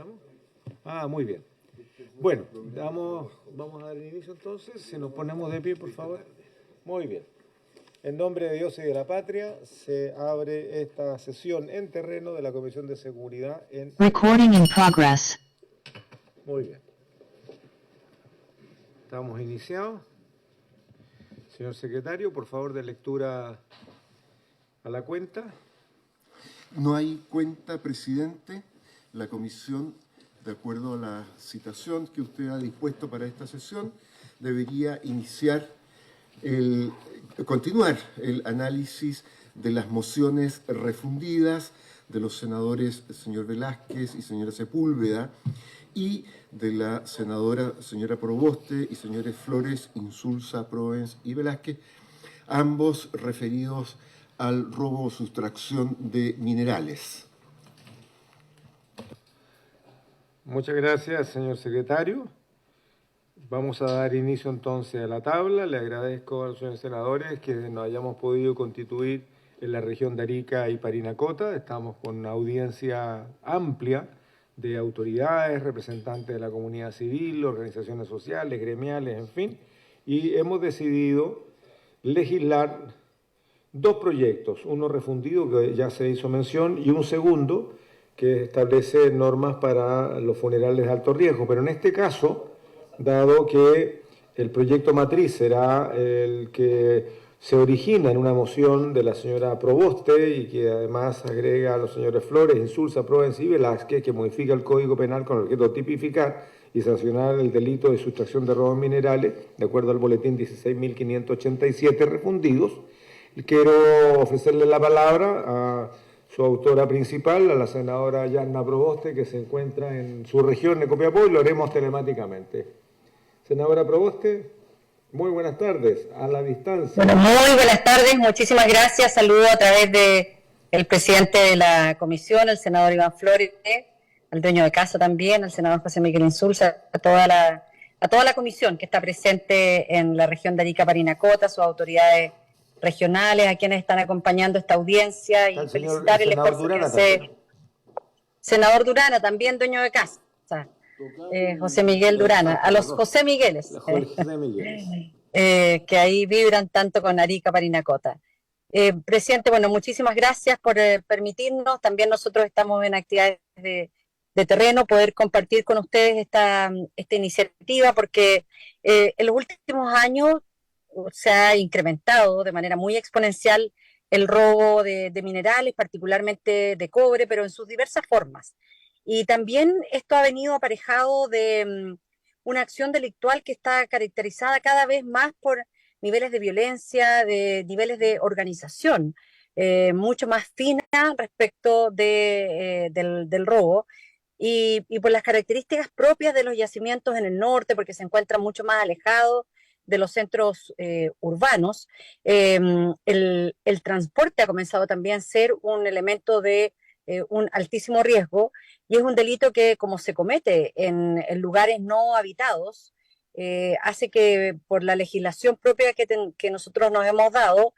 ¿Estamos? Ah, muy bien. Bueno, vamos a dar inicio entonces. Si nos ponemos de pie, por favor. Muy bien. En nombre de Dios y de la Patria, se abre esta sesión en terreno de la Comisión de Seguridad en... Recording in progress. Muy bien. Estamos iniciados. Señor secretario, por favor, de lectura a la cuenta. No hay cuenta, presidente. La comisión, de acuerdo a la citación que usted ha dispuesto para esta sesión, debería continuar el análisis de las mociones refundidas de los senadores señor Velázquez y señora Sepúlveda y de la senadora señora Proboste y señores Flores, Insulza, Provence y Velázquez, ambos referidos al robo o sustracción de minerales. Muchas gracias, señor secretario. Vamos a dar inicio entonces a la tabla. Le agradezco a los señores senadores que nos hayamos podido constituir en la región de Arica y Parinacota. Estamos con una audiencia amplia de autoridades, representantes de la comunidad civil, organizaciones sociales, gremiales, en fin. Y hemos decidido legislar dos proyectos, uno refundido que ya se hizo mención y un segundo que establece normas para los funerales de alto riesgo. Pero en este caso, dado que el proyecto matriz será el que se origina en una moción de la señora Proboste y que además agrega a los señores Flores, Insulza, Provence y Velázquez, que modifica el Código Penal con el objeto de tipificar y sancionar el delito de sustracción de robos minerales, de acuerdo al boletín 16.587 refundidos. Quiero ofrecerle la palabra a su autora principal, a la senadora Yanna Proboste, que se encuentra en su región de Copiapó, y lo haremos telemáticamente. Senadora Proboste, muy buenas tardes, a la distancia. Bueno, muy buenas tardes, muchísimas gracias. Saludo a través del presidente de la comisión, el senador Iván Flores, al dueño de casa también, al senador José Miguel Insulza, a toda la comisión que está presente en la región de Arica Parinacota, sus autoridades regionales, a quienes están acompañando esta audiencia y felicitar el esfuerzo que hace senador Durana, también dueño de casa, José Miguel Durana, a los José Migueles, que ahí vibran tanto con Arica Parinacota. Presidente, bueno, muchísimas gracias por permitirnos, también nosotros estamos en actividades de terreno, poder compartir con ustedes esta iniciativa, porque en los últimos años se ha incrementado de manera muy exponencial el robo de minerales, particularmente de cobre, pero en sus diversas formas. Y también esto ha venido aparejado de una acción delictual que está caracterizada cada vez más por niveles de violencia, de niveles de organización, mucho más fina respecto del robo, y por las características propias de los yacimientos en el norte, porque se encuentran mucho más alejados de los centros urbanos. El transporte ha comenzado también a ser un elemento de un altísimo riesgo, y es un delito que, como se comete en lugares no habitados, hace que por la legislación propia que nosotros nos hemos dado,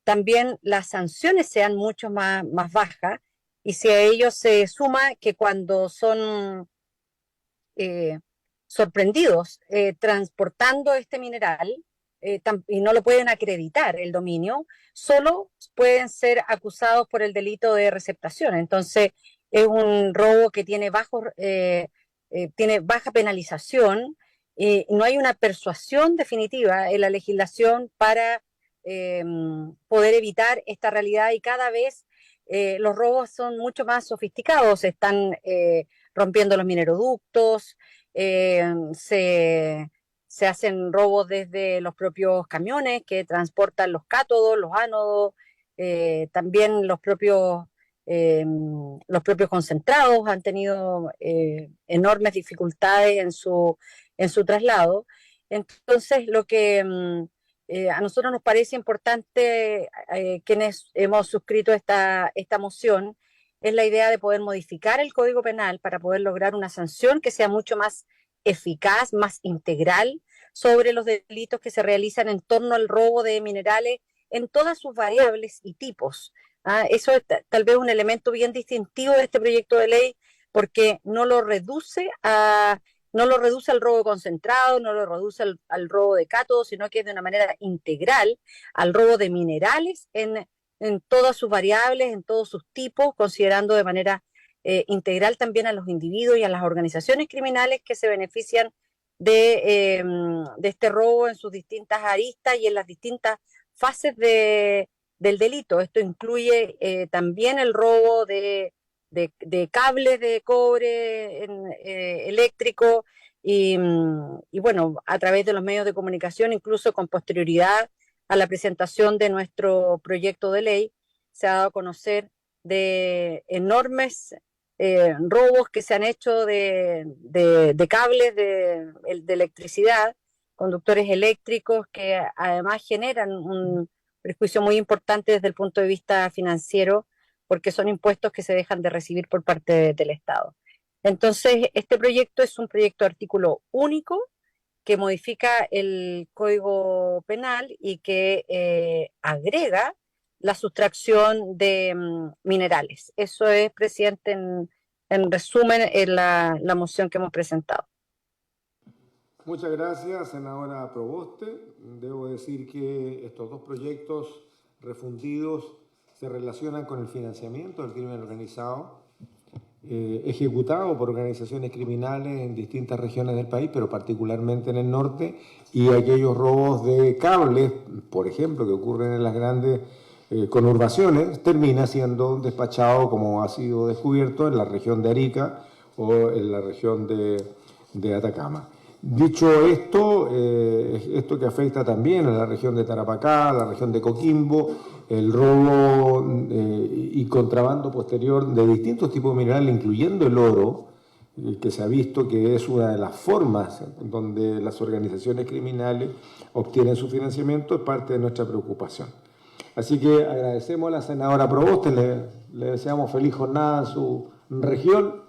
también las sanciones sean mucho más bajas, y si a ello se suma que cuando son sorprendidos transportando este mineral y no lo pueden acreditar el dominio, solo pueden ser acusados por el delito de receptación. Entonces es un robo que tiene baja penalización, no hay una persuasión definitiva en la legislación para poder evitar esta realidad, y cada vez los robos son mucho más sofisticados, se están rompiendo los mineroductos, se hacen robos desde los propios camiones que transportan los cátodos, los ánodos, también los propios concentrados han tenido enormes dificultades en su traslado. Entonces, lo que a nosotros nos parece importante, quienes hemos suscrito esta moción, es la idea de poder modificar el Código Penal para poder lograr una sanción que sea mucho más eficaz, más integral sobre los delitos que se realizan en torno al robo de minerales en todas sus variables y tipos. Eso es tal vez un elemento bien distintivo de este proyecto de ley porque no lo reduce al robo concentrado, no lo reduce al robo de cátodos, sino que es de una manera integral al robo de minerales en todas sus variables, en todos sus tipos, considerando de manera integral también a los individuos y a las organizaciones criminales que se benefician de este robo en sus distintas aristas y en las distintas fases del delito. Esto incluye también el robo de cables de cobre eléctrico y bueno, a través de los medios de comunicación, incluso con posterioridad a la presentación de nuestro proyecto de ley, se ha dado a conocer de enormes robos que se han hecho de cables de electricidad, conductores eléctricos que además generan un perjuicio muy importante desde el punto de vista financiero, porque son impuestos que se dejan de recibir por parte del Estado. Entonces, este proyecto es un proyecto de artículo único que modifica el Código Penal y que agrega la sustracción de minerales. Eso es, presidente, en resumen, la moción que hemos presentado. Muchas gracias, senadora Proboste. Debo decir que estos dos proyectos refundidos se relacionan con el financiamiento del crimen organizado, ejecutado por organizaciones criminales en distintas regiones del país, pero particularmente en el norte, y aquellos robos de cables, por ejemplo, que ocurren en las grandes conurbaciones, termina siendo despachado, como ha sido descubierto, en la región de Arica o en la región de Atacama. Dicho esto, esto que afecta también a la región de Tarapacá, a la región de Coquimbo, el robo y contrabando posterior de distintos tipos de minerales, incluyendo el oro, que se ha visto que es una de las formas donde las organizaciones criminales obtienen su financiamiento, es parte de nuestra preocupación. Así que agradecemos a la senadora Proboste, le deseamos feliz jornada en su región.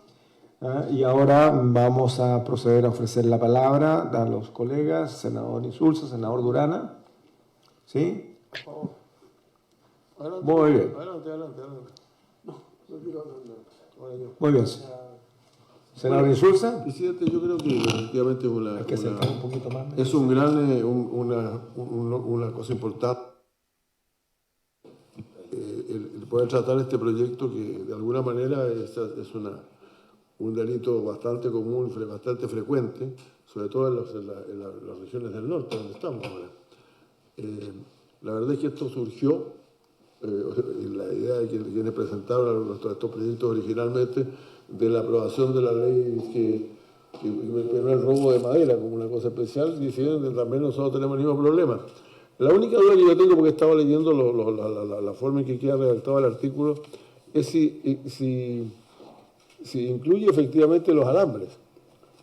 Y ahora vamos a proceder a ofrecer la palabra a los colegas, senador Insulza, senador Durana. ¿Sí? Muy bien. Muy bien. Senador Insulza. Presidente, yo creo que efectivamente Hay que acercar un poquito más. es un gran, una cosa importante el poder tratar este proyecto que de alguna manera es un delito bastante común, bastante frecuente, sobre todo en las regiones del norte, donde estamos ahora. La verdad es que esto surgió, la idea de quienes presentaron estos proyectos originalmente, de la aprobación de la ley que no el robo de madera como una cosa especial, diciendo que también nosotros tenemos el mismo problema. La única duda que yo tengo, porque estaba leyendo la forma en que queda redactado el artículo, es si incluye efectivamente los alambres,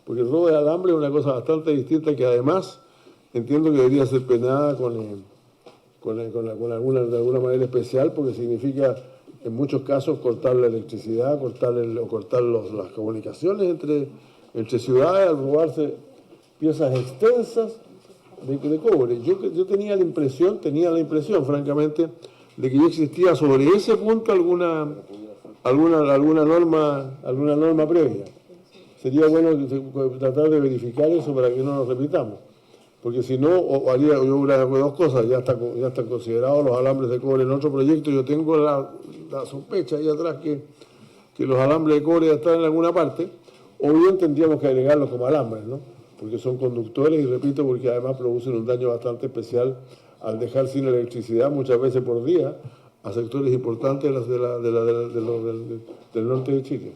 porque el robo de alambre es una cosa bastante distinta que además entiendo que debería ser penada de alguna manera especial, porque significa en muchos casos cortar la electricidad, cortar las comunicaciones entre ciudades al robarse piezas extensas de cobre. Yo tenía la impresión, francamente, de que ya existía sobre ese punto alguna norma previa. Sería bueno tratar de verificar eso para que no nos repitamos. Porque si no, yo hubiera dos cosas, ya están considerados los alambres de cobre en otro proyecto. Yo tengo la sospecha ahí atrás que los alambres de cobre ya están en alguna parte, o bien tendríamos que agregarlos como alambres, ¿no? Porque son conductores y repito, porque además producen un daño bastante especial al dejar sin electricidad muchas veces por día a sectores importantes del norte de Chile.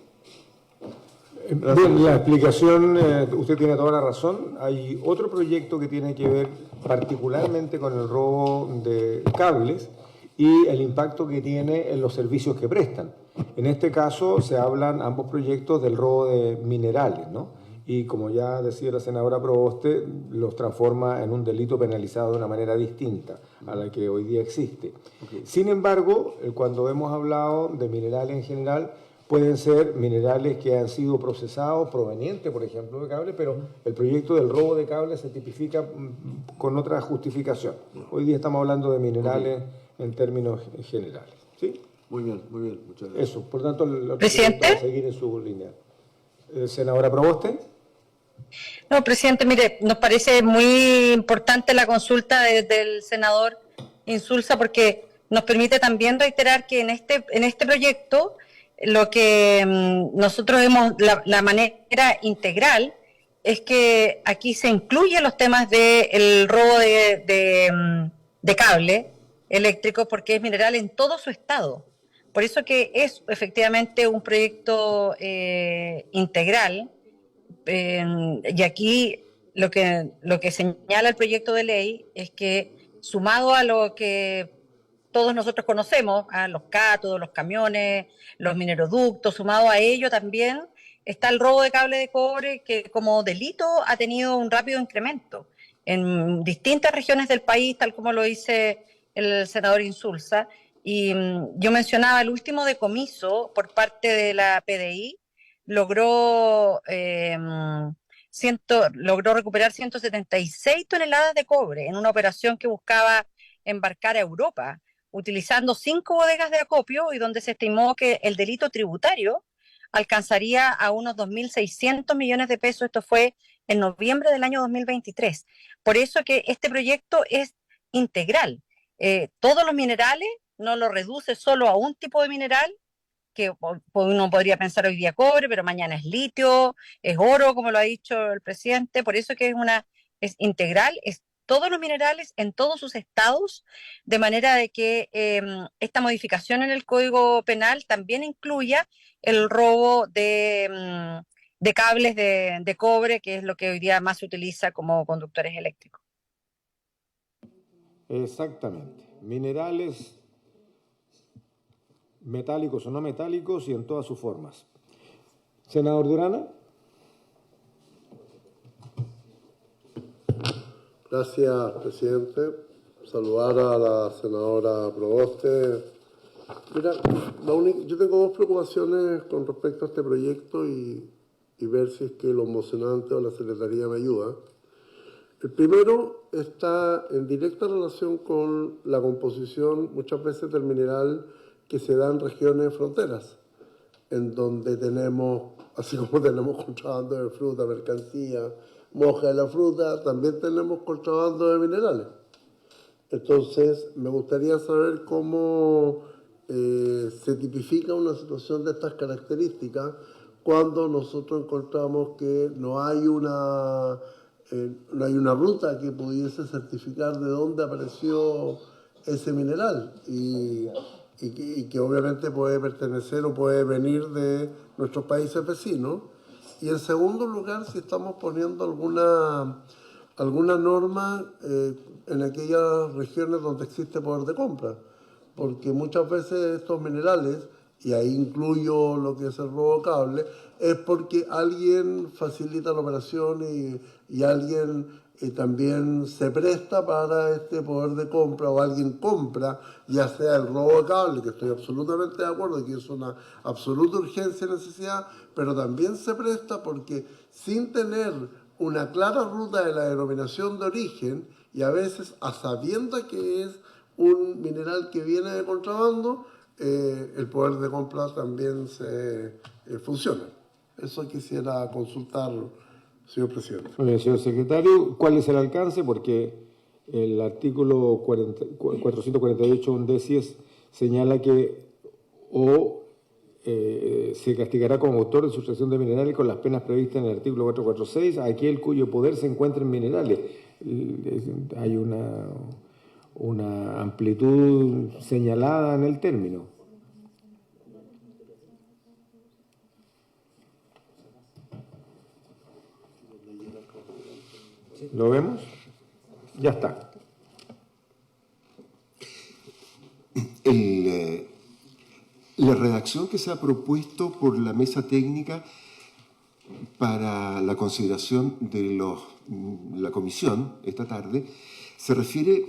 Bien, la explicación, usted tiene toda la razón. Hay otro proyecto que tiene que ver particularmente con el robo de cables y el impacto que tiene en los servicios que prestan. En este caso se hablan ambos proyectos del robo de minerales, ¿no? Y como ya decía la senadora Proboste, los transforma en un delito penalizado de una manera distinta a la que hoy día existe. Okay. Sin embargo, cuando hemos hablado de minerales en general, pueden ser minerales que han sido procesados, provenientes, por ejemplo, de cables, pero el proyecto del robo de cables se tipifica con otra justificación. Hoy día estamos hablando de minerales en términos generales. ¿Sí? Muy bien, muchas gracias. Eso, por tanto, ¿Presidente? Seguir en su línea. Senadora Proboste. No, presidente, mire, nos parece muy importante la consulta del senador Insulza porque nos permite también reiterar que en este proyecto lo que nosotros vemos, la manera integral, es que aquí se incluyen los temas del robo de cable eléctrico porque es mineral en todo su estado. Por eso que es efectivamente un proyecto integral. Y aquí lo que señala el proyecto de ley es que, sumado a lo que todos nosotros conocemos, a los cátodos, los camiones, los mineroductos, sumado a ello también está el robo de cable de cobre, que como delito ha tenido un rápido incremento en distintas regiones del país, tal como lo dice el senador Insulza. Y yo mencionaba el último decomiso por parte de la PDI, logró, logró recuperar 176 toneladas de cobre en una operación que buscaba embarcar a Europa, utilizando 5 bodegas de acopio y donde se estimó que el delito tributario alcanzaría a unos 2.600 millones de pesos. Esto fue en noviembre del año 2023. Por eso que este proyecto es integral. Todos los minerales, no lo reduce solo a un tipo de mineral, que uno podría pensar hoy día cobre, pero mañana es litio, es oro, como lo ha dicho el presidente. Por eso que es integral, es todos los minerales en todos sus estados, de manera de que esta modificación en el Código Penal también incluya el robo de cables de cobre, que es lo que hoy día más se utiliza como conductores eléctricos. Exactamente. Minerales metálicos o no metálicos y en todas sus formas. Senador Durana. Gracias, presidente. Saludar a la senadora Proboste. Mira, yo tengo dos preocupaciones con respecto a este proyecto y ver si es que los mocionantes o la Secretaría me ayuda. El primero está en directa relación con la composición muchas veces del mineral que se da en regiones fronteras, en donde tenemos, así como tenemos contrabando de fruta, mercancía, moja de la fruta, también tenemos contrabando de minerales. Entonces, me gustaría saber cómo se tipifica una situación de estas características cuando nosotros encontramos que no hay una ruta que pudiese certificar de dónde apareció ese mineral y que obviamente puede pertenecer o puede venir de nuestros países vecinos. Y en segundo lugar, si estamos poniendo alguna norma en aquellas regiones donde existe poder de compra, porque muchas veces estos minerales, y ahí incluyo lo que es el robo de cable, es porque alguien facilita la operación y alguien también se presta para este poder de compra, o alguien compra, ya sea el robo de cable, que estoy absolutamente de acuerdo, que es una absoluta urgencia y necesidad, pero también se presta porque sin tener una clara ruta de la denominación de origen, y a veces a sabiendas que es un mineral que viene de contrabando, el poder de compra también funciona. Eso quisiera consultar, señor presidente. Muy bien, señor secretario, ¿cuál es el alcance? Porque el artículo 448 undécies señala que se castigará como autor de sustracción de minerales con las penas previstas en el artículo 446 a aquel cuyo poder se encuentre en minerales. Hay una amplitud señalada en el término. ¿Lo vemos? Ya está. La redacción que se ha propuesto por la mesa técnica para la consideración de la comisión esta tarde se refiere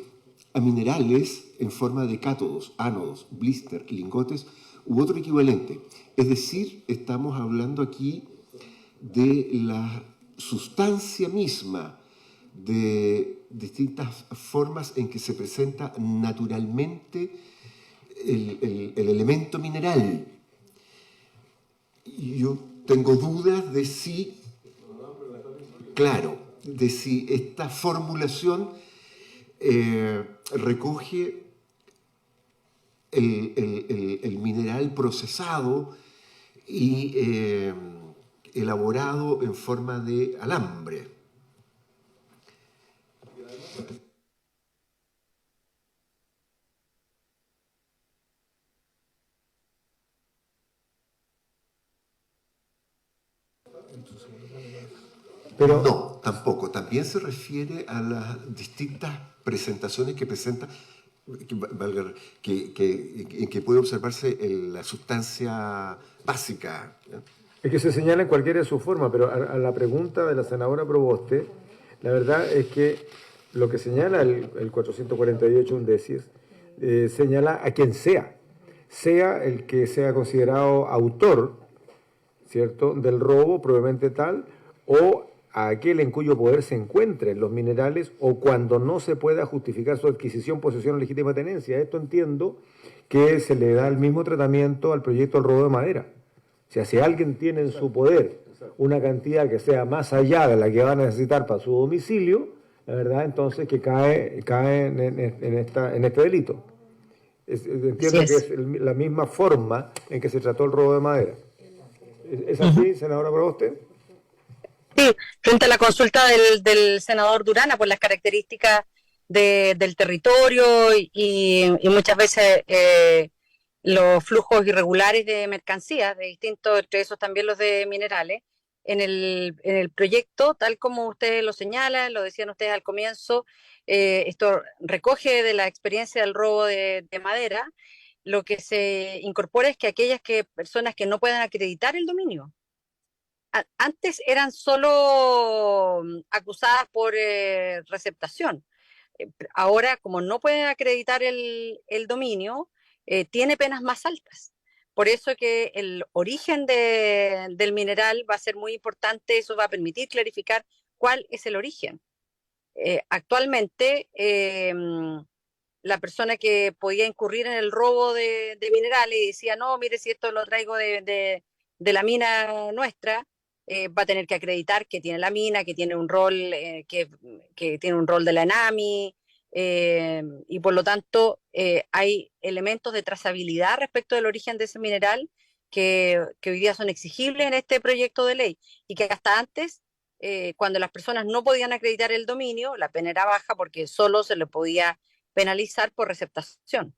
a minerales en forma de cátodos, ánodos, blister, lingotes u otro equivalente. Es decir, estamos hablando aquí de la sustancia misma, de distintas formas en que se presenta naturalmente el elemento mineral. Yo tengo dudas de si, claro, de si esta formulación recoge el mineral procesado y elaborado en forma de alambre. Pero no, tampoco. También se refiere a las distintas presentaciones que presenta, en que puede observarse la sustancia básica. es que se señala en cualquiera de sus formas, pero a la pregunta de la senadora Proboste, la verdad es que lo que señala el 448 undécimes, señala a quien sea el que sea considerado autor, ¿cierto?, del robo probablemente tal, o a aquel en cuyo poder se encuentren los minerales o cuando no se pueda justificar su adquisición, posesión o legítima tenencia. Esto entiendo que se le da el mismo tratamiento al proyecto del robo de madera. O sea, si alguien tiene en su poder una cantidad que sea más allá de la que va a necesitar para su domicilio, la verdad entonces que cae en este delito. Entiendo que es la misma forma en que se trató el robo de madera. ¿Es así, senadora Proboste? Sí, frente a la consulta del senador Durana por las características del territorio y muchas veces los flujos irregulares de mercancías, de distintos, entre esos también los de minerales, en el proyecto, tal como ustedes lo señalan, lo decían ustedes al comienzo, esto recoge de la experiencia del robo de madera. Lo que se incorpora es que aquellas personas que no puedan acreditar el dominio, antes eran solo acusadas por receptación. Ahora, como no pueden acreditar el dominio, tiene penas más altas. Por eso que el origen del mineral va a ser muy importante, eso va a permitir clarificar cuál es el origen. Actualmente, la persona que podía incurrir en el robo de minerales y decía, no, mire, si esto lo traigo de la mina nuestra, va a tener que acreditar que tiene la mina, que tiene un rol, que tiene un rol de la ENAMI, y por lo tanto hay elementos de trazabilidad respecto del origen de ese mineral que hoy día son exigibles en este proyecto de ley y que hasta antes, cuando las personas no podían acreditar el dominio, la pena era baja porque solo se le podía penalizar por receptación.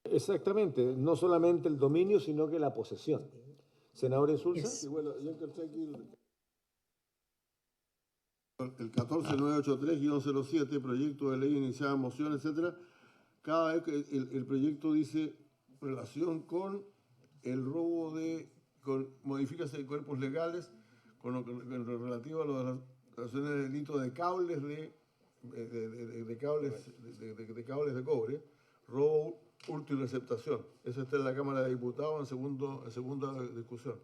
Exactamente, no solamente el dominio, sino que la posesión. Senador Insulza. Y bueno, yo encontré aquí el 14983-07, proyecto de ley iniciada, moción, etcétera. Cada vez que el proyecto dice relación con el robo modifícase de cuerpos legales, con lo relativo a las relaciones de delito de cables de cables de cobre, robo, hurto y receptación. Eso está en la Cámara de Diputados en segunda discusión,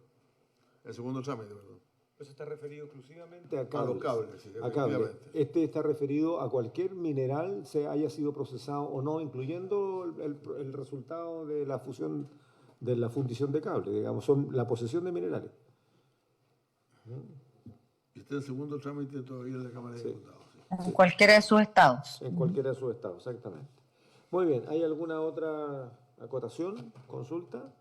en segundo trámite, perdón. Eso está referido exclusivamente a cables. A los cables, sí, a cables. efectivamente. Este está referido a cualquier mineral, se haya sido procesado o no, incluyendo el resultado de la fusión, de la fundición de cable, digamos, son la posesión de minerales. Y está en segundo trámite todavía en la Cámara de Diputados. Sí. En cualquiera de sus estados. En cualquiera de sus estados, exactamente. Muy bien, ¿hay alguna otra acotación, consulta?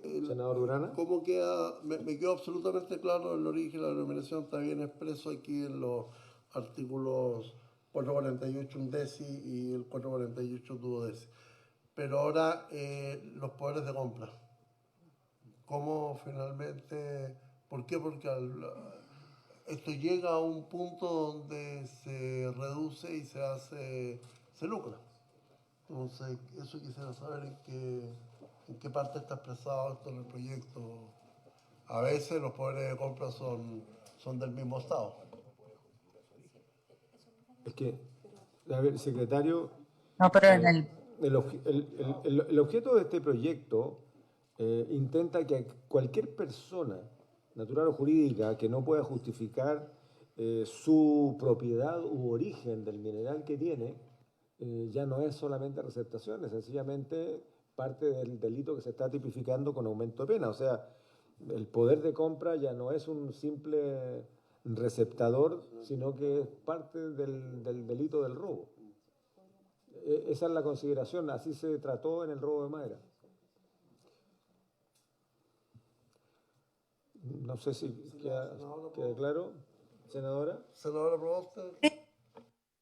Senador Durana. ¿Cómo queda? Me quedó absolutamente claro el origen de la denominación, está bien expreso aquí en los artículos 448 undécimo y el 448 duodécimo. Pero ahora los poderes de compra. ¿Cómo finalmente? ¿Por qué? Porque esto llega a un punto donde se reduce y se lucra. Entonces, eso quisiera saber en qué parte está expresado esto en el proyecto. A veces los poderes de compra son del mismo Estado. Es que, a ver, secretario, No, pero en el objeto de este proyecto intenta que cualquier persona, natural o jurídica, que no pueda justificar su propiedad u origen del mineral que tiene, ya no es solamente receptación, es sencillamente parte del delito que se está tipificando con aumento de pena. O sea, el poder de compra ya no es un simple receptador, sino que es parte del delito del robo. Esa es la consideración, así se trató en el robo de madera. No sé si queda claro, senadora. Senadora Proboste.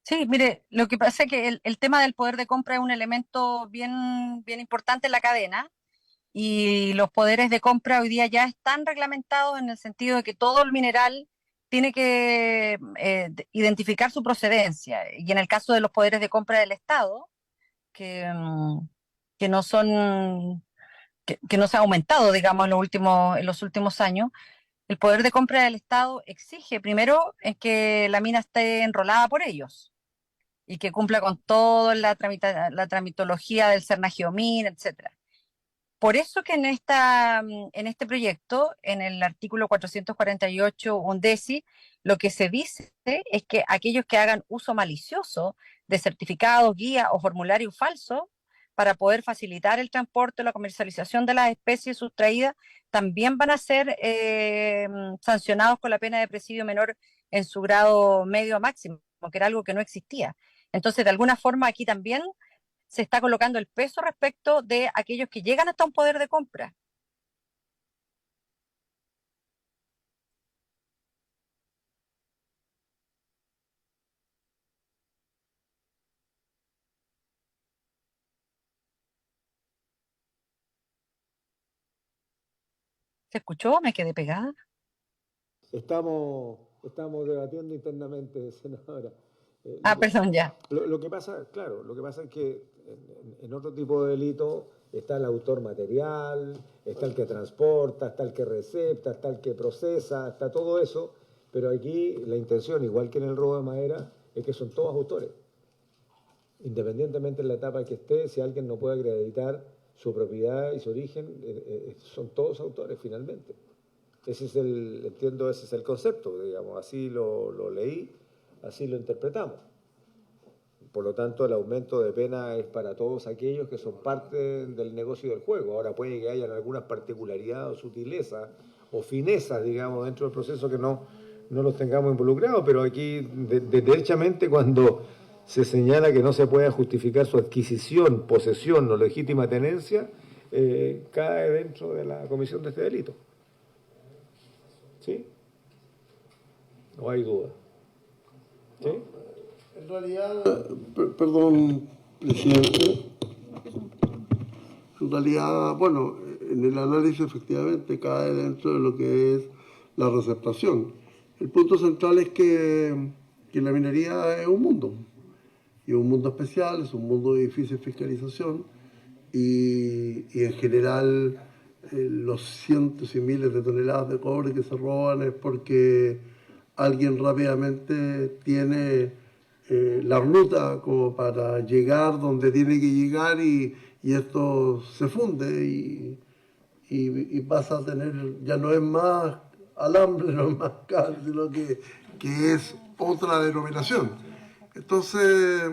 Sí, mire, lo que pasa es que el tema del poder de compra es un elemento bien, bien importante en la cadena y los poderes de compra hoy día ya están reglamentados en el sentido de que todo el mineral tiene que identificar su procedencia. Y en el caso de los poderes de compra del Estado, que, que no son, que no se ha aumentado, digamos, en los últimos años, el poder de compra del Estado exige primero es que la mina esté enrolada por ellos y que cumpla con toda la tramitología del Cernagiomín, etcétera. Por eso que en este proyecto, en el artículo 448 undécimo, lo que se dice es que aquellos que hagan uso malicioso de certificados, guías o formularios falsos para poder facilitar el transporte o la comercialización de las especies sustraídas, también van a ser sancionados con la pena de presidio menor en su grado medio a máximo, que era algo que no existía. Entonces, de alguna forma, aquí también se está colocando el peso respecto de aquellos que llegan hasta un poder de compra. ¿Se escuchó? Me quedé pegada. Estamos debatiendo internamente, senadora. Perdón, ya. Lo que pasa, claro, lo que pasa es que en otro tipo de delito está el autor material, está el que transporta, está el que recepta, está el que procesa, está todo eso, pero aquí la intención, igual que en el robo de madera, es que son todos autores. Independientemente de la etapa que esté, si alguien no puede acreditar su propiedad y su origen, son todos autores finalmente. Ese es ese es el concepto, digamos, así lo leí, así lo interpretamos. Por lo tanto, el aumento de pena es para todos aquellos que son parte del negocio del juego. Ahora puede que hayan algunas particularidades o sutilezas o finezas, digamos, dentro del proceso que no los tengamos involucrados, pero aquí, derechamente, cuando se señala que no se puede justificar su adquisición, posesión o legítima tenencia, cae dentro de la comisión de este delito. ¿Sí? No hay duda. ¿Sí? En realidad, perdón, presidente. En realidad, bueno, en el análisis efectivamente cae dentro de lo que es la receptación. El punto central es que la minería es un mundo, y un mundo especial, es un mundo de difícil fiscalización, y en general los cientos y miles de toneladas de cobre que se roban es porque alguien rápidamente tiene la ruta como para llegar donde tiene que llegar y esto se funde y pasa a tener, ya no es más alambre, no es más cal, sino que es otra denominación. Entonces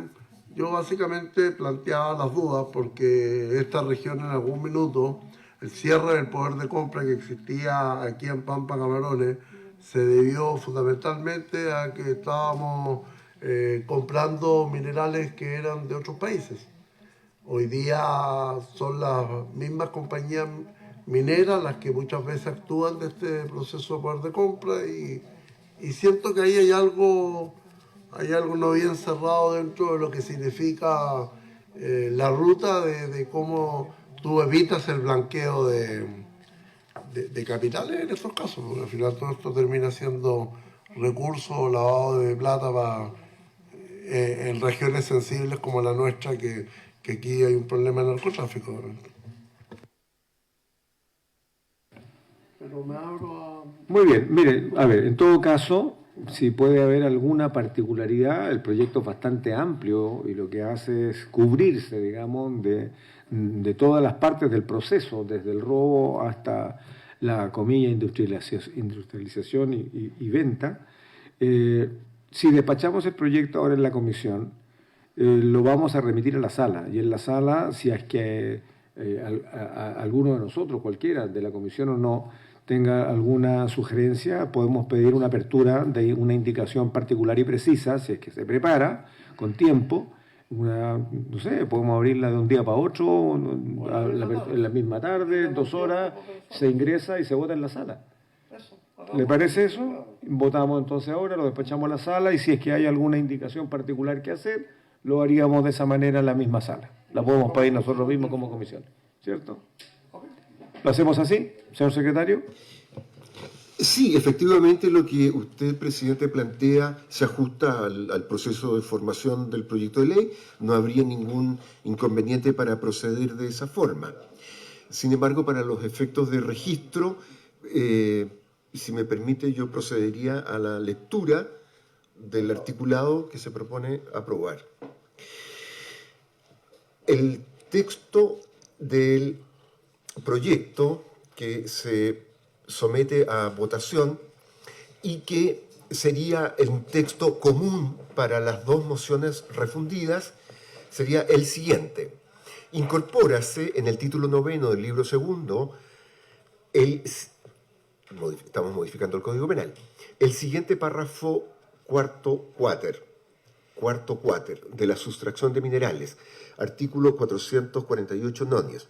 yo básicamente planteaba las dudas porque esta región en algún minuto, el cierre del poder de compra que existía aquí en Pampa Camarones, se debió fundamentalmente a que estábamos comprando minerales que eran de otros países. Hoy día son las mismas compañías mineras las que muchas veces actúan de este proceso de poder de compra y siento que ahí hay algo no bien cerrado dentro de lo que significa la ruta de cómo tú evitas el blanqueo de capitales en estos casos, porque al final todo esto termina siendo recursos o lavado de plata en regiones sensibles como la nuestra, que aquí hay un problema de narcotráfico. Pero me abro a... Muy bien, mire, a ver, en todo caso, si puede haber alguna particularidad, el proyecto es bastante amplio y lo que hace es cubrirse, digamos, de todas las partes del proceso, desde el robo hasta la comilla industrialización y venta. Si despachamos el proyecto ahora en la comisión, lo vamos a remitir a la sala, y en la sala, si es que alguno de nosotros, cualquiera de la comisión o no, tenga alguna sugerencia, podemos pedir una apertura de una indicación particular y precisa, si es que se prepara con tiempo. No sé, podemos abrirla de un día para otro, en la misma tarde, 2 horas, se ingresa y se vota en la sala. ¿Le parece eso? Votamos entonces ahora, lo despachamos a la sala y si es que hay alguna indicación particular que hacer, lo haríamos de esa manera en la misma sala. La podemos pedir nosotros mismos como comisión, ¿cierto? ¿Lo hacemos así, señor secretario? Sí, efectivamente lo que usted, presidente, plantea se ajusta al proceso de formación del proyecto de ley. No habría ningún inconveniente para proceder de esa forma. Sin embargo, para los efectos de registro, si me permite, yo procedería a la lectura del articulado que se propone aprobar. El texto del proyecto que se somete a votación y que sería un texto común para las dos mociones refundidas sería el siguiente. Incorpórase en el título 9 del libro segundo, estamos modificando el Código Penal, el siguiente párrafo cuarto quater de la sustracción de minerales, artículo 448 nonios.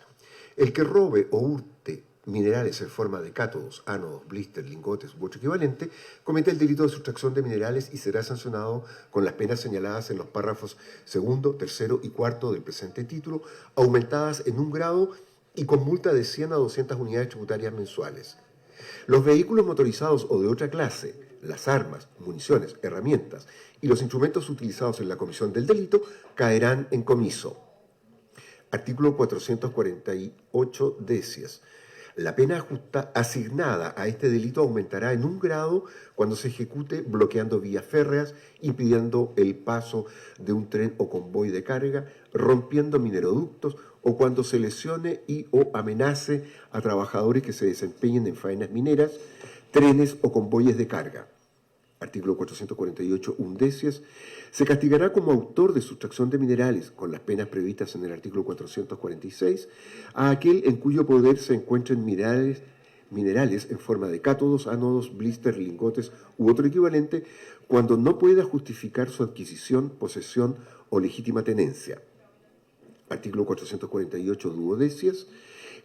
El que robe o hurte minerales en forma de cátodos, ánodos, blisters, lingotes u otro equivalente, comete el delito de sustracción de minerales y será sancionado con las penas señaladas en los párrafos 2, 3 y 4 del presente título, aumentadas en 1 grado y con multa de 100 a 200 unidades tributarias mensuales. Los vehículos motorizados o de otra clase, las armas, municiones, herramientas y los instrumentos utilizados en la comisión del delito caerán en comiso. Artículo 448 decias. La pena justa asignada a este delito aumentará en 1 grado cuando se ejecute bloqueando vías férreas, impidiendo el paso de un tren o convoy de carga, rompiendo mineroductos o cuando se lesione y o amenace a trabajadores que se desempeñen en faenas mineras, trenes o convoyes de carga. Artículo 448 undecias. Se castigará como autor de sustracción de minerales, con las penas previstas en el artículo 446, a aquel en cuyo poder se encuentren minerales en forma de cátodos, ánodos, blisters, lingotes u otro equivalente, cuando no pueda justificar su adquisición, posesión o legítima tenencia. Artículo 448 duodecias.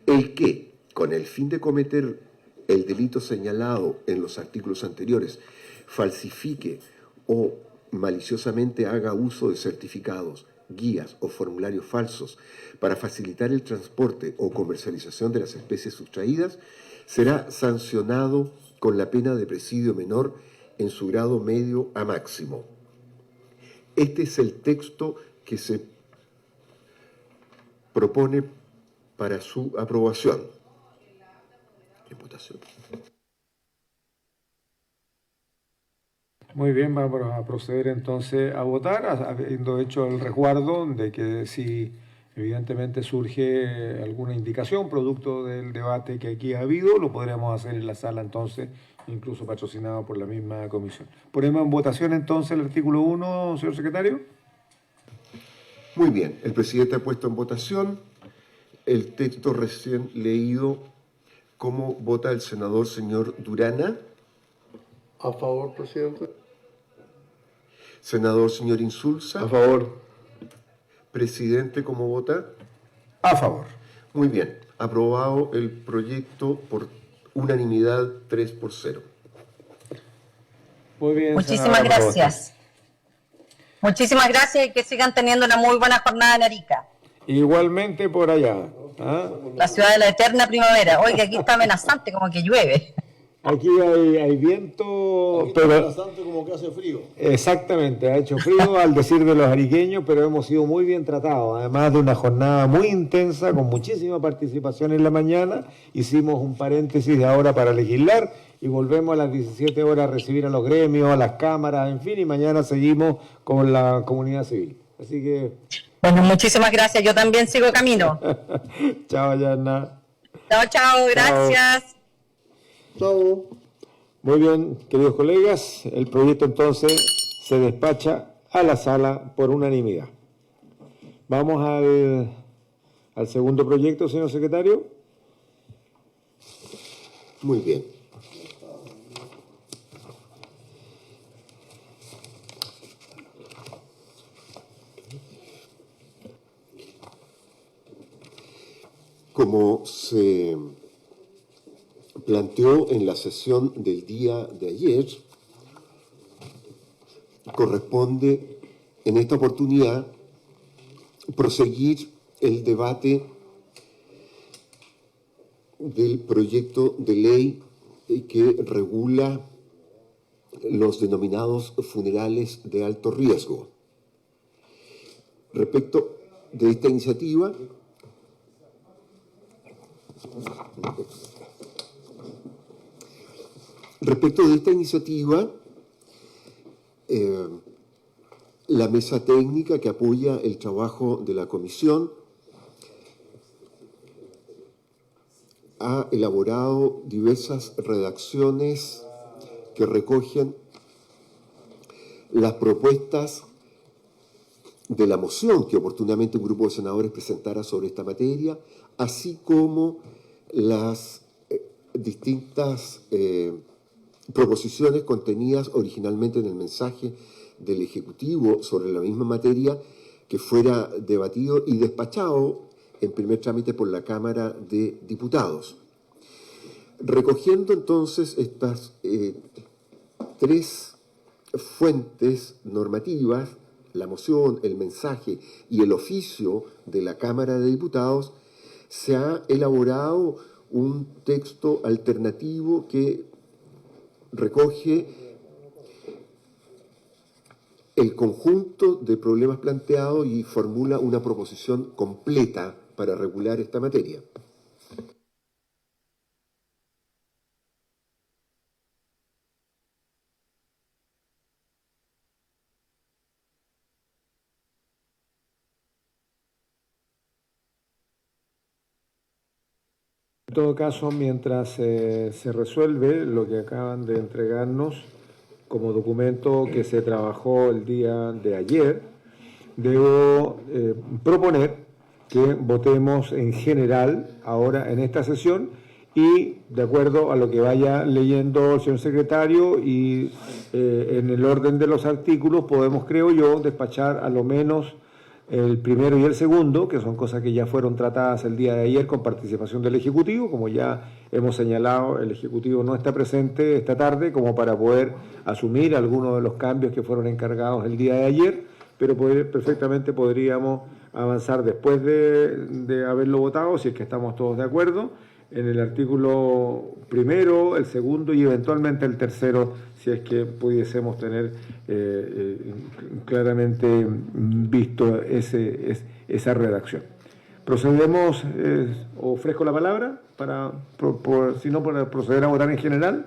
El que, con el fin de cometer el delito señalado en los artículos anteriores, falsifique o maliciosamente haga uso de certificados, guías o formularios falsos para facilitar el transporte o comercialización de las especies sustraídas, será sancionado con la pena de presidio menor en su grado medio a máximo. Este es el texto que se propone para su aprobación. En votación. Muy bien, vamos a proceder entonces a votar, habiendo hecho el resguardo de que si evidentemente surge alguna indicación producto del debate que aquí ha habido, lo podríamos hacer en la sala entonces, incluso patrocinado por la misma comisión. Ponemos en votación entonces el artículo 1, señor secretario. Muy bien, el presidente ha puesto en votación el texto recién leído. ¿Cómo vota el senador señor Durana? A favor, presidente. Senador señor Insulza. A favor. Presidente, ¿cómo vota? A favor. Muy bien, aprobado el proyecto por unanimidad 3-0. Muy bien. Muchísimas senadora, gracias. Muchísimas gracias y que sigan teniendo una muy buena jornada en Arica. Igualmente por allá. ¿Ah? La ciudad de la eterna primavera. Oiga, aquí está amenazante, como que llueve. Aquí hay viento, pero Bastante como que hace frío. exactamente, ha hecho frío al decir de los ariqueños, pero hemos sido muy bien tratados. Además de una jornada muy intensa, con muchísima participación en la mañana, hicimos un paréntesis de ahora para legislar y volvemos a las 17 horas a recibir a los gremios, a las cámaras, en fin, y mañana seguimos con la comunidad civil. Así que... Bueno, muchísimas gracias. Yo también sigo camino. Chao, Yana. Chao, chao. Gracias. Chao. Muy bien, queridos colegas, el proyecto entonces se despacha a la sala por unanimidad. Vamos al al segundo proyecto, señor secretario. Muy bien. Como se planteó en la sesión del día de ayer, corresponde en esta oportunidad proseguir el debate del proyecto de ley que regula los denominados funerales de alto riesgo. Respecto de esta iniciativa, la mesa técnica que apoya el trabajo de la comisión ha elaborado diversas redacciones que recogen las propuestas de la moción que oportunamente un grupo de senadores presentara sobre esta materia, así como las distintas proposiciones contenidas originalmente en el mensaje del Ejecutivo sobre la misma materia, que fuera debatido y despachado en primer trámite por la Cámara de Diputados. Recogiendo entonces estas tres fuentes normativas, la moción, el mensaje y el oficio de la Cámara de Diputados, se ha elaborado un texto alternativo que recoge el conjunto de problemas planteados y formula una proposición completa para regular esta materia. En todo caso, mientras se resuelve lo que acaban de entregarnos como documento que se trabajó el día de ayer, debo proponer que votemos en general ahora en esta sesión y de acuerdo a lo que vaya leyendo el señor secretario y en el orden de los artículos podemos, creo yo, despachar a lo menos el primero y el segundo, que son cosas que ya fueron tratadas el día de ayer con participación del Ejecutivo. Como ya hemos señalado, el Ejecutivo no está presente esta tarde como para poder asumir algunos de los cambios que fueron encargados el día de ayer, pero perfectamente podríamos avanzar después de haberlo votado, si es que estamos todos de acuerdo, en el artículo primero, el segundo y eventualmente el tercero, si es que pudiésemos tener claramente visto esa redacción. Procedemos, ofrezco la palabra, si no, para proceder a votar en general.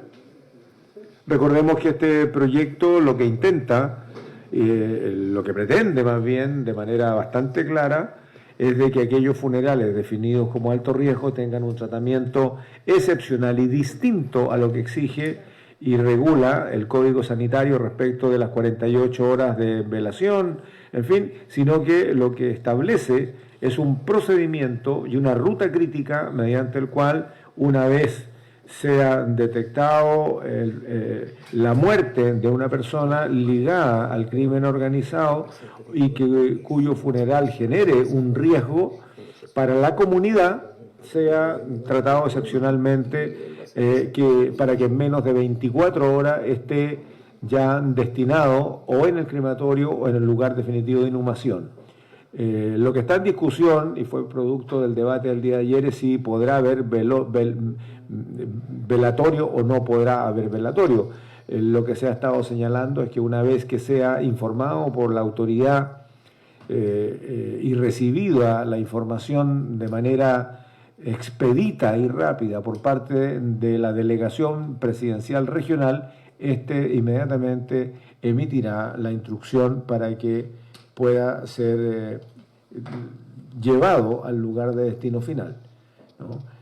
Recordemos que este proyecto lo que intenta, lo que pretende más bien, de manera bastante clara, es de que aquellos funerales definidos como alto riesgo tengan un tratamiento excepcional y distinto a lo que exige y regula el Código Sanitario respecto de las 48 horas de velación, en fin, sino que lo que establece es un procedimiento y una ruta crítica mediante el cual, una vez sea detectado la muerte de una persona ligada al crimen organizado y cuyo funeral genere un riesgo para la comunidad, sea tratado excepcionalmente para que en menos de 24 horas esté ya destinado o en el crematorio o en el lugar definitivo de inhumación. Lo que está en discusión, y fue producto del debate del día de ayer, es si podrá haber velatorio o no podrá haber velatorio. Lo que se ha estado señalando es que una vez que sea informado por la autoridad y recibida la información de manera expedita y rápida por parte de la delegación presidencial regional, inmediatamente emitirá la instrucción para que pueda ser llevado al lugar de destino final, ¿no?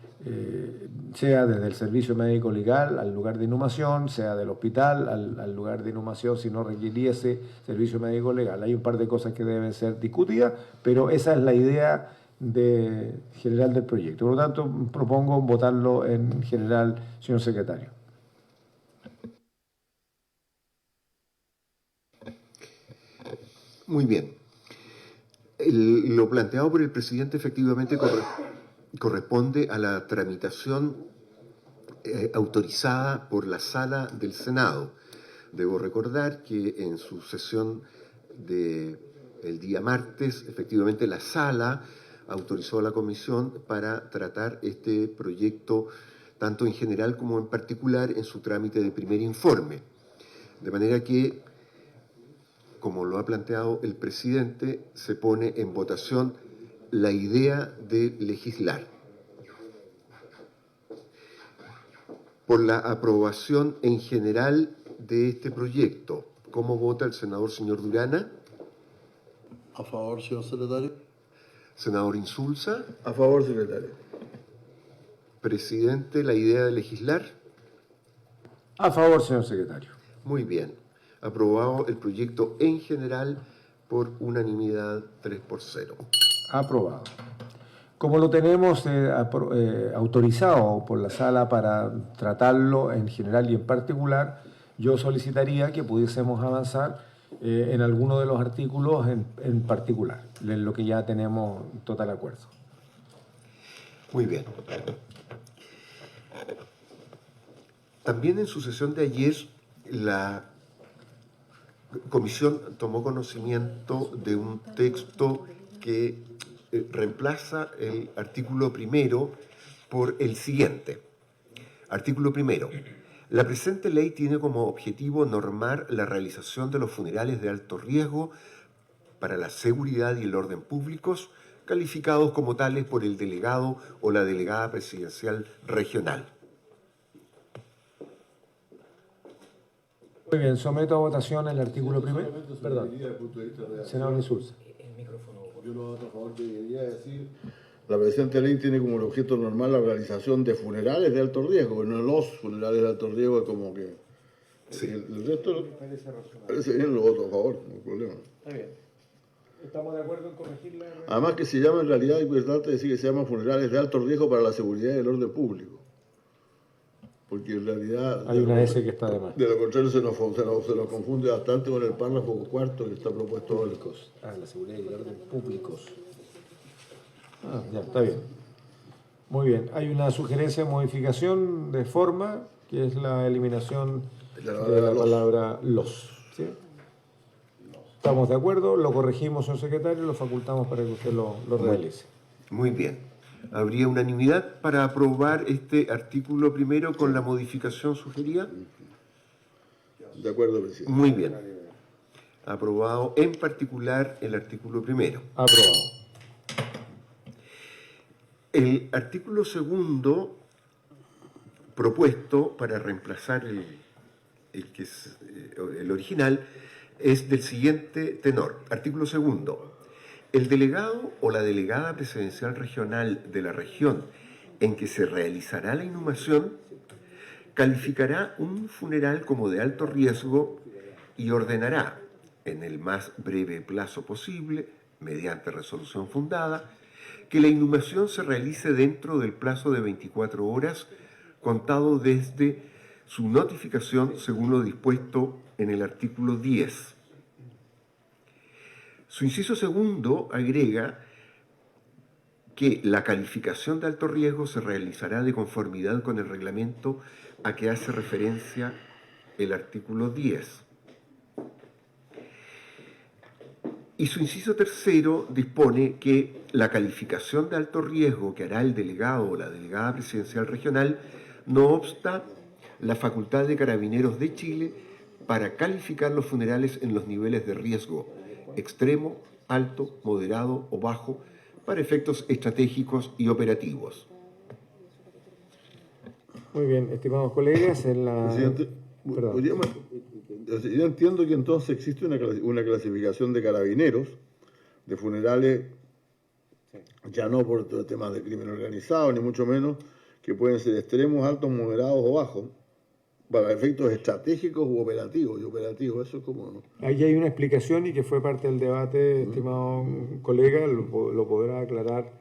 Sea desde el servicio médico legal al lugar de inhumación, sea del hospital al lugar de inhumación si no requiriese servicio médico legal. Hay un par de cosas que deben ser discutidas, pero esa es la idea general del proyecto. Por lo tanto, propongo votarlo en general, señor secretario. Muy bien. Lo planteado por el presidente efectivamente corresponde a la tramitación autorizada por la Sala del Senado. Debo recordar que en su sesión del día martes, efectivamente la Sala autorizó a la Comisión para tratar este proyecto tanto en general como en particular en su trámite de primer informe. De manera que, como lo ha planteado el presidente, se pone en votación la idea de legislar por la aprobación en general de este proyecto. ¿Cómo vota el senador señor Durana? A favor, señor secretario. Senador Insulza. A favor, secretario. Presidente, la idea de legislar. A favor, señor secretario. Muy bien. Aprobado el proyecto en general por unanimidad 3-0. Aprobado. Como lo tenemos autorizado por la sala para tratarlo en general y en particular, yo solicitaría que pudiésemos avanzar en alguno de los artículos en particular, en lo que ya tenemos total acuerdo. Muy bien. También en su sesión de ayer, la Comisión tomó conocimiento de un texto que reemplaza el artículo primero por el siguiente. Artículo primero. La presente ley tiene como objetivo normar la realización de los funerales de alto riesgo para la seguridad y el orden públicos, calificados como tales por el delegado o la delegada presidencial regional. Muy bien, someto a votación el artículo primero. Perdón, senador Insulza. Yo lo otro favor debería decir, la presente ley tiene como objeto normal la realización de funerales de alto riesgo, no los funerales de alto riesgo, como que... Sí. El resto parece bien, lo voto a favor, no hay problema. Está bien. ¿Estamos de acuerdo en corregirla? Además que se llama en realidad, es importante decir que se llaman funerales de alto riesgo para la seguridad y el orden público. Porque en realidad... Hay una S que está de más. De lo contrario se nos confunde bastante con el párrafo cuarto que está propuesto ahora. La seguridad y el orden públicos. Ya, está bien. Muy bien. Hay una sugerencia de modificación de forma, que es la eliminación de la palabra los. ¿Sí? ¿Estamos de acuerdo? Lo corregimos, señor secretario, y lo facultamos para que usted lo realice. Muy bien. ¿Habría unanimidad para aprobar este artículo primero con la modificación sugerida? De acuerdo, presidente. Muy bien. Aprobado en particular el artículo primero. Aprobado. El artículo segundo propuesto para reemplazar el original es del siguiente tenor. Artículo segundo. El delegado o la delegada presidencial regional de la región en que se realizará la inhumación calificará un funeral como de alto riesgo y ordenará, en el más breve plazo posible, mediante resolución fundada, que la inhumación se realice dentro del plazo de 24 horas, contado desde su notificación según lo dispuesto en el artículo 10. Su inciso segundo agrega que la calificación de alto riesgo se realizará de conformidad con el reglamento a que hace referencia el artículo 10. Y su inciso tercero dispone que la calificación de alto riesgo que hará el delegado o la delegada presidencial regional no obsta la facultad de Carabineros de Chile para calificar los funerales en los niveles de riesgo extremo, alto, moderado o bajo para efectos estratégicos y operativos. Muy bien, estimados colegas, en la... Presidente, yo entiendo que entonces existe una clasificación de carabineros, de funerales, ya no por temas de crimen organizado, ni mucho menos, que pueden ser extremos, altos, moderados o bajos, para efectos estratégicos u operativos. Y operativos, eso es como... Ahí hay una explicación y que fue parte del debate, estimado colega, lo podrá aclarar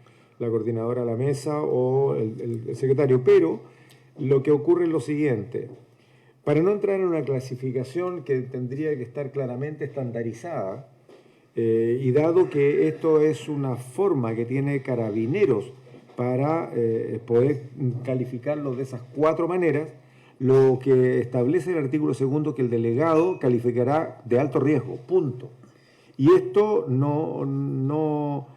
la coordinadora de la mesa o el secretario. Pero lo que ocurre es lo siguiente. Para no entrar en una clasificación que tendría que estar claramente estandarizada, y dado que esto es una forma que tiene Carabineros para poder calificarlo de esas 4 maneras, lo que establece el artículo 2 que el delegado calificará de alto riesgo, punto. Y esto no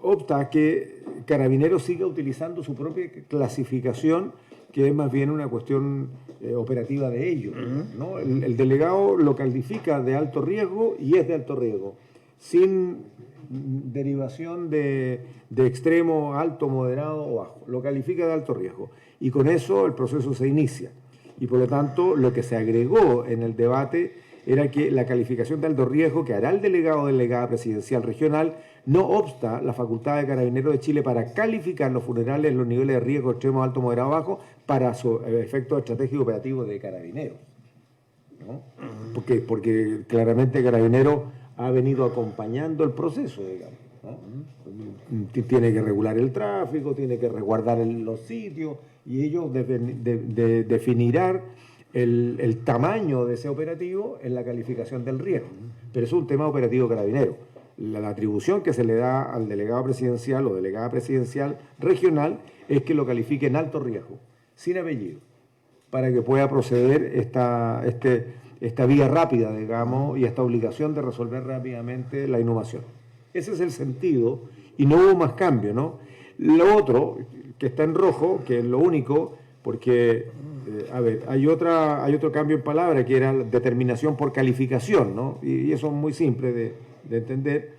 opta a que Carabineros siga utilizando su propia clasificación, que es más bien una cuestión operativa de ellos, ¿no? El delegado lo califica de alto riesgo y es de alto riesgo, sin derivación de extremo, alto, moderado o bajo. Lo califica de alto riesgo. Y con eso el proceso se inicia. Y por lo tanto, lo que se agregó en el debate era que la calificación de alto riesgo que hará el delegado o delegada presidencial regional no obsta la facultad de Carabineros de Chile para calificar los funerales en los niveles de riesgo extremo, alto, moderado, bajo para su efecto estratégico operativo de Carabineros, ¿no? Porque claramente Carabineros ha venido acompañando el proceso, digamos, ¿no? Tiene que regular el tráfico, tiene que resguardar los sitios y ellos definirán el tamaño de ese operativo en la calificación del riesgo. Pero es un tema operativo Carabinero. La atribución que se le da al delegado presidencial o delegada presidencial regional es que lo califique en alto riesgo, sin apellido, para que pueda proceder esta vía rápida, digamos, y esta obligación de resolver rápidamente la inhumación. Ese es el sentido y no hubo más cambio, ¿no? Lo otro, que está en rojo, que es lo único, porque, hay otro cambio en palabra, que era determinación por calificación, ¿no? Y eso es muy simple de entender.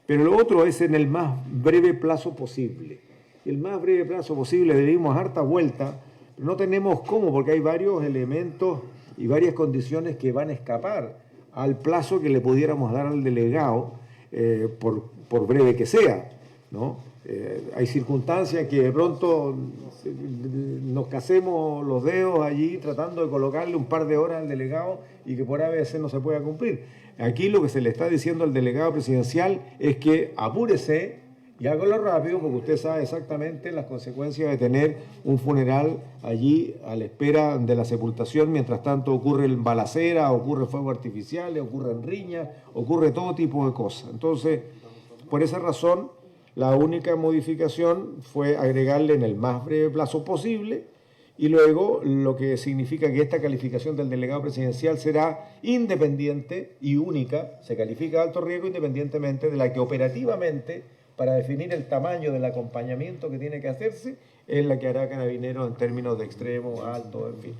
Pero lo otro es en el más breve plazo posible. El más breve plazo posible, le dimos harta vuelta, pero no tenemos cómo, porque hay varios elementos y varias condiciones que van a escapar al plazo que le pudiéramos dar al delegado, por breve que sea, ¿no? Hay circunstancias que de pronto nos casemos los dedos allí tratando de colocarle un par de horas al delegado y que por ABC no se pueda cumplir. Aquí lo que se le está diciendo al delegado presidencial es que apúrese y hágalo rápido, porque usted sabe exactamente las consecuencias de tener un funeral allí a la espera de la sepultación. Mientras tanto ocurre balacera, ocurre fuegos artificiales, ocurren riñas, ocurre todo tipo de cosas. Entonces, por esa razón, la única modificación fue agregarle en el más breve plazo posible, y luego lo que significa que esta calificación del delegado presidencial será independiente y única, se califica de alto riesgo independientemente de la que operativamente, para definir el tamaño del acompañamiento que tiene que hacerse, es la que hará Carabineros en términos de extremo, alto, en fin.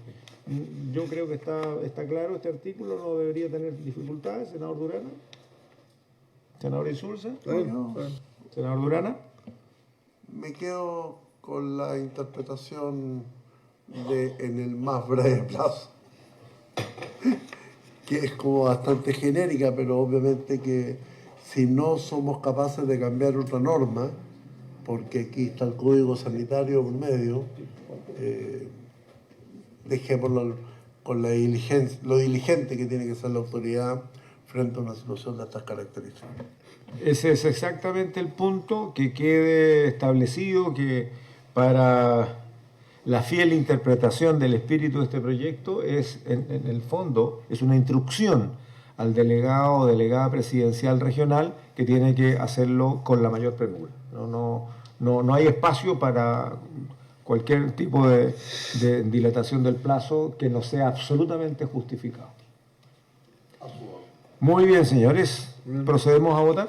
Yo creo que está claro este artículo, no debería tener dificultades, senador Durana. Senador Insulza. Senador Durana. Me quedo con la interpretación de en el más breve plazo, que es como bastante genérica, pero obviamente que si no somos capaces de cambiar otra norma, porque aquí está el código sanitario por medio, dejémoslo con la diligencia, lo diligente que tiene que ser la autoridad frente a una situación de estas características. Ese es exactamente el punto, que quede establecido que para la fiel interpretación del espíritu de este proyecto es, en el fondo, es una instrucción al delegado o delegada presidencial regional que tiene que hacerlo con la mayor premura. No hay espacio para cualquier tipo de dilatación del plazo que no sea absolutamente justificado. Muy bien, señores. ¿Procedemos a votar?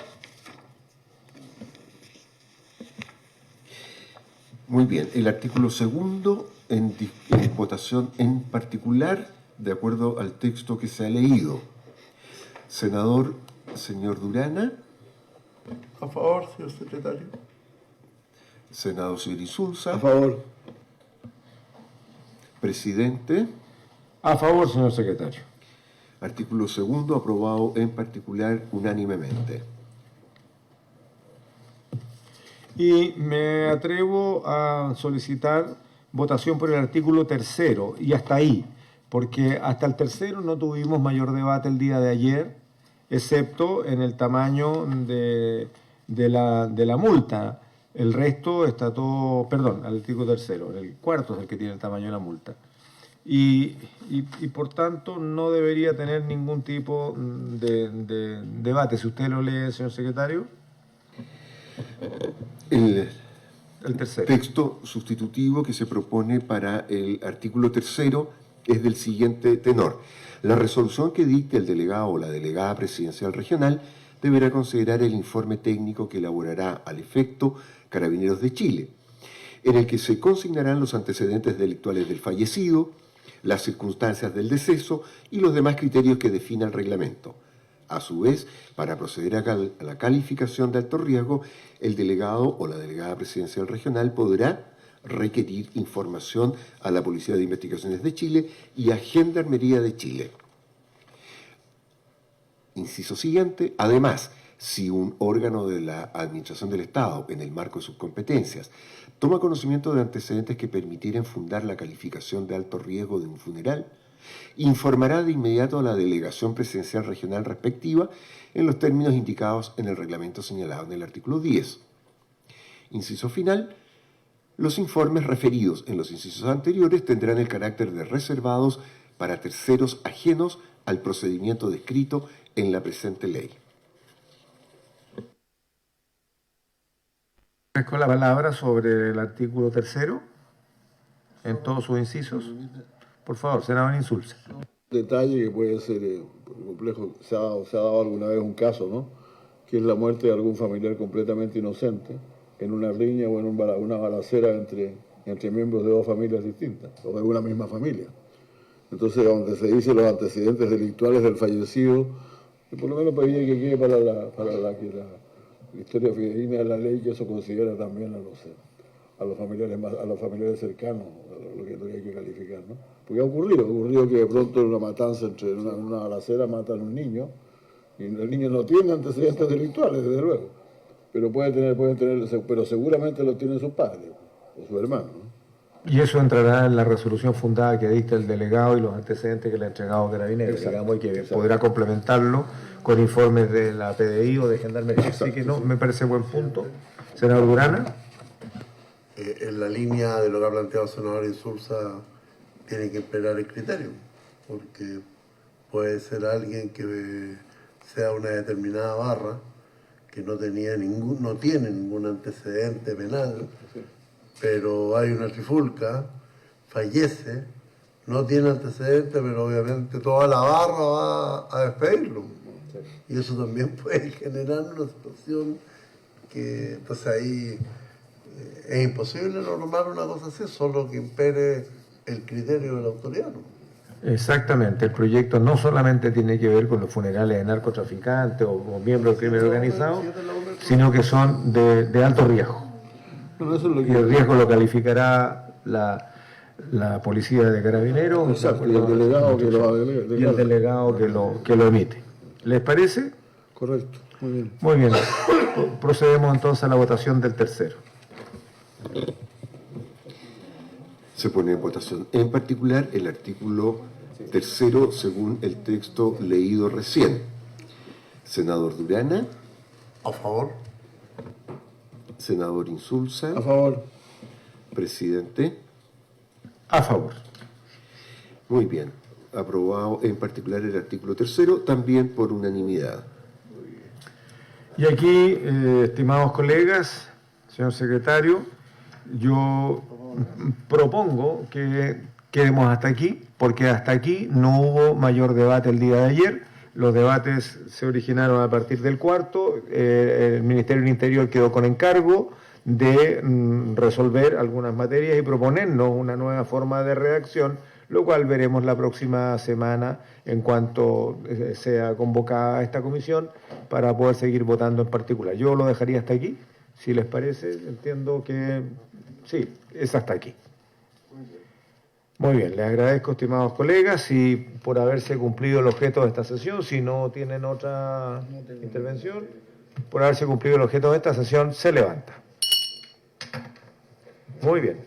Muy bien. El artículo 2 en votación en particular, de acuerdo al texto que se ha leído. Señor Durana. A favor, señor secretario. Senador Insulza. A favor. Presidente. A favor, señor secretario. Artículo 2 aprobado en particular unánimemente. Y me atrevo a solicitar votación por el artículo 3 y hasta ahí, porque hasta el 3 no tuvimos mayor debate el día de ayer, excepto en el tamaño de de la multa. El resto está todo, perdón, al artículo tercero, el cuarto es el que tiene el tamaño de la multa. Y por tanto no debería tener ningún tipo de debate. Si usted lo lee, señor secretario. El tercero. texto sustitutivo que se propone para el artículo tercero es del siguiente tenor. La resolución que dicte el delegado o la delegada presidencial regional deberá considerar el informe técnico que elaborará al efecto Carabineros de Chile, en el que se consignarán los antecedentes delictuales del fallecido, las circunstancias del deceso y los demás criterios que defina el reglamento. A su vez, para proceder a la calificación de alto riesgo, el delegado o la delegada presidencial regional podrá requerir información a la Policía de Investigaciones de Chile y a Gendarmería de Chile. Inciso siguiente. Además, si un órgano de la Administración del Estado, en el marco de sus competencias, toma conocimiento de antecedentes que permitieran fundar la calificación de alto riesgo de un funeral, informará de inmediato a la delegación presidencial regional respectiva en los términos indicados en el reglamento señalado en el artículo 10. Inciso final. Los informes referidos en los incisos anteriores tendrán el carácter de reservados para terceros ajenos al procedimiento descrito en la presente ley. Con la palabra sobre el artículo tercero, en todos sus incisos. Por favor, senador Insulza. Detalle que puede ser complejo, se ha dado alguna vez un caso, ¿no? Que es la muerte de algún familiar completamente inocente en una riña o en una balacera entre miembros de dos familias distintas, o de una misma familia. Entonces, donde se dice los antecedentes delictuales del fallecido, por lo menos pediría que quede para la historia fidedigna de la ley, que eso considera también a los familiares cercanos, lo que hay que calificar, ¿no? Porque ha ocurrido que de pronto en una matanza en una balacera matan a un niño, y el niño no tiene antecedentes delictuales, desde luego, pero pero seguramente lo tienen sus padres o sus hermanos, ¿no? Y eso entrará en la resolución fundada que dicta el delegado y los antecedentes que le ha entregado Carabineros, digamos, y que podrá complementarlo con informes de la PDI o de Gendarmería. Así que no, me parece buen punto. Senador Durana. En la línea de lo que ha planteado el senador Insulza, tiene que esperar el criterio, porque puede ser alguien que sea una determinada barra, que no tiene ningún antecedente penal, pero hay una trifulca, fallece, no tiene antecedentes, pero obviamente toda la barra va a despedirlo. Y eso también puede generar una situación que, entonces ahí es imposible normar una cosa así, solo que impere el criterio de la autoridad, ¿no? Exactamente, el proyecto no solamente tiene que ver con los funerales de narcotraficantes o miembros del crimen organizado, sino que son de alto riesgo. Y el riesgo lo calificará la policía de Carabineros. Exacto, y el delegado que lo emite. ¿Les parece? Correcto, muy bien. Muy bien. Procedemos entonces a la votación del tercero. Se pone en votación en particular el artículo tercero según el texto leído recién. Senador Durana. A favor. Senador Insulza. A favor. Presidente. A favor. Muy bien. Aprobado en particular el artículo tercero, también por unanimidad. Y aquí, estimados colegas, señor secretario, yo propongo que quedemos hasta aquí, porque hasta aquí no hubo mayor debate el día de ayer. Los debates se originaron a partir del cuarto. El Ministerio del Interior quedó con encargo de resolver algunas materias y proponernos una nueva forma de redacción, lo cual veremos la próxima semana en cuanto sea convocada esta comisión para poder seguir votando en particular. Yo lo dejaría hasta aquí, si les parece. Entiendo que sí, es hasta aquí. Muy bien, les agradezco, estimados colegas, y por haberse cumplido el objeto de esta sesión. Si no tienen otra intervención, por haberse cumplido el objeto de esta sesión, se levanta. Muy bien.